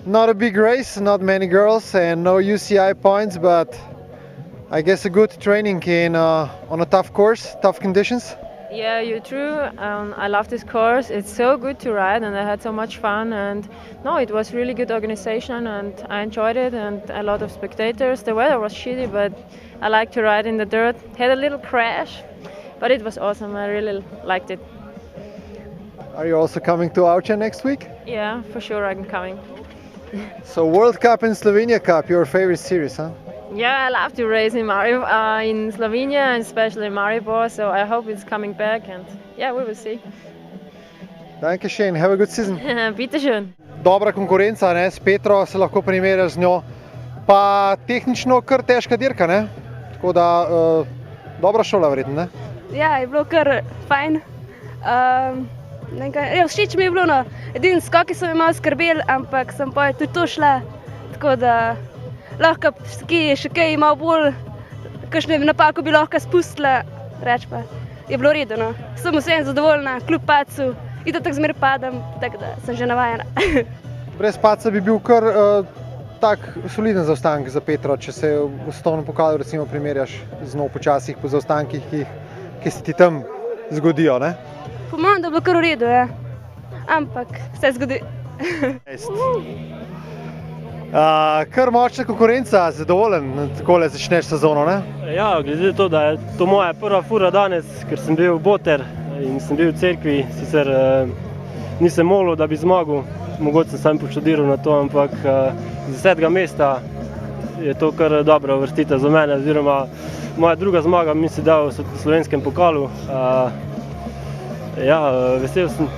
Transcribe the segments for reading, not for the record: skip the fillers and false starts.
Not a big race, not many girls and no UCI points, but I guess a good training on a tough course, tough conditions. Yeah, you're true. I love this course. It's so good to ride, and I had so much fun. And no, it was really good organization, and I enjoyed it. And a lot of spectators. The weather was shitty, but I like to ride in the dirt. Had a little crash, but it was awesome. I really liked it. Are you also coming to Aucha next week? Yeah, for sure I'm coming. So World Cup and Slovenia Cup, your favorite series, huh? Yeah, I love to race in in Slovenia, and especially Maribor. So I hope it's coming back, and yeah, we will see. Danke schön, have a good season. Bitte schön. Dobra konkurenca, ne? S Petro se lahko primerjaš z njo, pa tehnično kar težka dirka, ne? Tako da dobra šola verjetno, ne? Ja, je bilo kar fajn. Ja, všeč mi je bilo, no. Edini skoki so mi malo skrbeli, ampak sem pa tudi to šla, tako da lahko še kaj malo bolj, kakšne napako bi lahko spustila, reč pa je bilo redo, no. Sem vsem zadovoljna, kljub padcu, in tako zmeraj padam, tako da sem že navajena. Brez padca bi bil kar tak soliden zaostanek za Petro, če se v svetovnem pokalu recimo primerjaš z njo počasih po zaostankih, ki se ti tam zgodijo, ne? Po mojem, da je bilo kar v redu, ja. Ampak se zgodi. Kar močna konkurenca, zadovoljen, takole začneš sezono, ne? Ja, glede to, da je to moja prva fura danes, ker sem bil boter in sem bil v cerkvi, sicer nisem molil, da bi zmagal, mogoče sem sam poštudiral na to, ampak z 10. mesta je to kar dobra uvrstitev za mene, oziroma moja druga zmaga, mislim, da v slovenskem pokalu. Ja, vesel sem.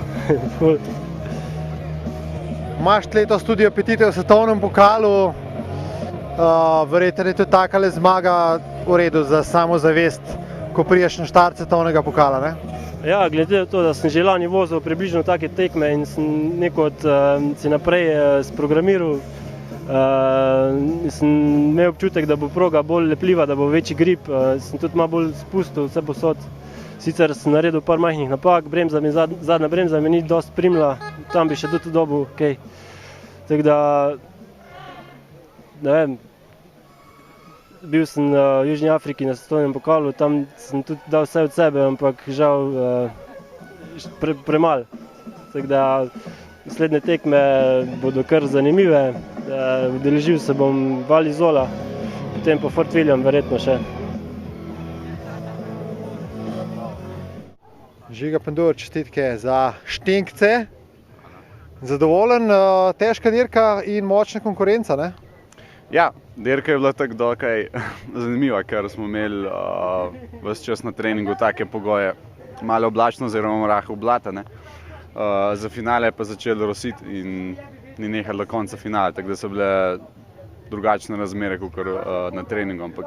Imaš letos tudi apetite v svetovnem pokalu, verjetno je tudi takale zmaga v redu za samozavest, ko priješ na štart svetovnega pokala, ne? Ja, glede na to, da sem že lani vozil približno take tekme in sem nekod si naprej sprogramiral, sem imel občutek, da bo proga bolj lepljiva, da bo večji grip, sem tudi malo bolj spustil vse posod. Sicer sem naredil par majhnih napak, zadnja bremza mi ni dosti primila, tam bi še tudi dobil kaj. Tako da, ne vem, bil sem v Južni Afriki na svetovnem pokalu, tam sem tudi dal vse od sebe, ampak žal premalo. Tako da, naslednje tekme bodo kar zanimive, udeležil se bom Val d'Isola, potem pa Fort William verjetno še. Žiga Pendur, čestitke za Štenkce. Zadovoljen, težka dirka in močna konkurenca, ne? Ja, dirka je bila tako dokaj zanimiva, ker smo imeli ves čas na treningu take pogoje, malo oblačno oziroma rahlo blata, ne? Za finale je pa začelo rositi in ni nehalo do konca finale, tako da so bile drugačne razmere kot na treningu, ampak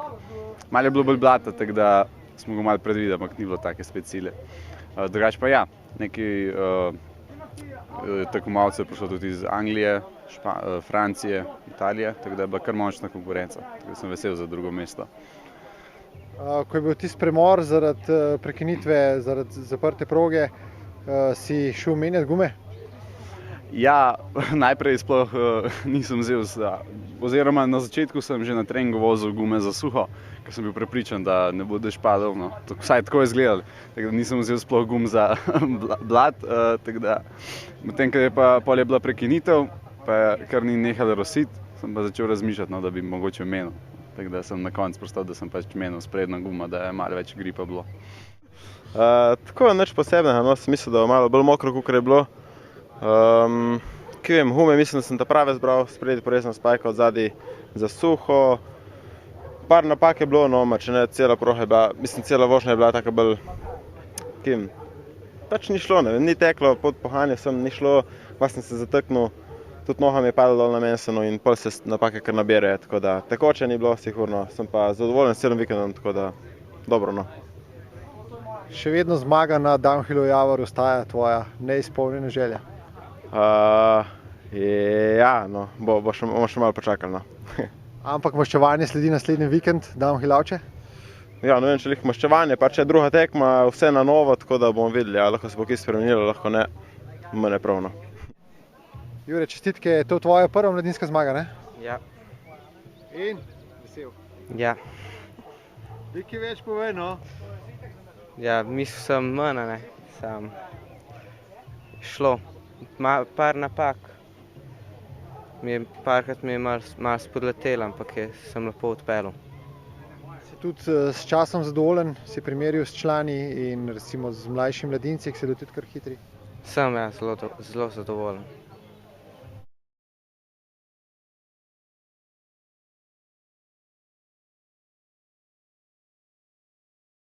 malo je bilo bolj blata, tako da smo ga malo predvideli, ampak ni bilo take spet sile. Drugač pa ja, nekaj tekmovalcev je prišlo tudi iz Anglije, Francije, Italije, tako da je bila kar močna konkurenca, tako da sem vesel za drugo mesto. Ko je bil tisti premor zaradi prekinitve, zaradi zaprte proge, si šel menjati gume? Ja, najprej sploh nisem vzel, oziroma na začetku sem že na treningu vozil gume za suho, ker sem bil prepričan, da ne bo dež padel, no, vsaj tako je izgledalo, tako da nisem vzel sploh gum za blat, tako da, potem, ko je pa pol je bila prekinitev, pa kar ni nehalo rositi, sem pa začel razmišljati, no, da bi mogoče menil, tako da sem na koncu prostal, da sem pač menil sprednja guma, da je malo več gripa bilo. Tako nič posebnega, no, sem mislil, da je malo bolj mokro, kakor je bilo. Kaj vem, gume, mislim, da sem ta prave zbral, spredi porezna spajka, od zadaj za suho. Par napak je bilo, no, če ne, cela proha je bila, mislim, cela vožnja je bila taka bolj, kaj vem, pač ni šlo, ne vem, ni teklo, pod pohanje sem, ni šlo, pa sem se zataknil, tudi noha mi je padla dol na menseno in pol se napake kar nabirajo, tako da tekoče ni bilo, sigurno, sem pa zadovoljen s celim vikendom, tako da dobro, no. Še vedno zmaga na downhillu Javoru ostaja tvoja neizpolnjena želja? Ja, no, bomo še malo počakali, no. Ampak maščevanje sledi naslednji vikend, downhill Avče? Ja, ne vem, če lih maščevanje, pač je druga tekma, vse na novo, tako da bomo videli, lahko se bo kaj spremenilo, lahko ne, mene prav, no. Jure, čestitke, je to tvoja prva mladinska zmaga, ne? Ja, In? Vesel. ja, Ti kaj več povej, no? ja, mislil sem manj, ne, sam šlo, par napak, parkrat mi je malo spodletelo, ampak sem lepo odpeljal. Si tudi s časom zadovoljen, si primerjal s člani in recimo z mlajšimi mladinci, ki se tudi kar hitri? Sem, ja, zelo zadovoljen.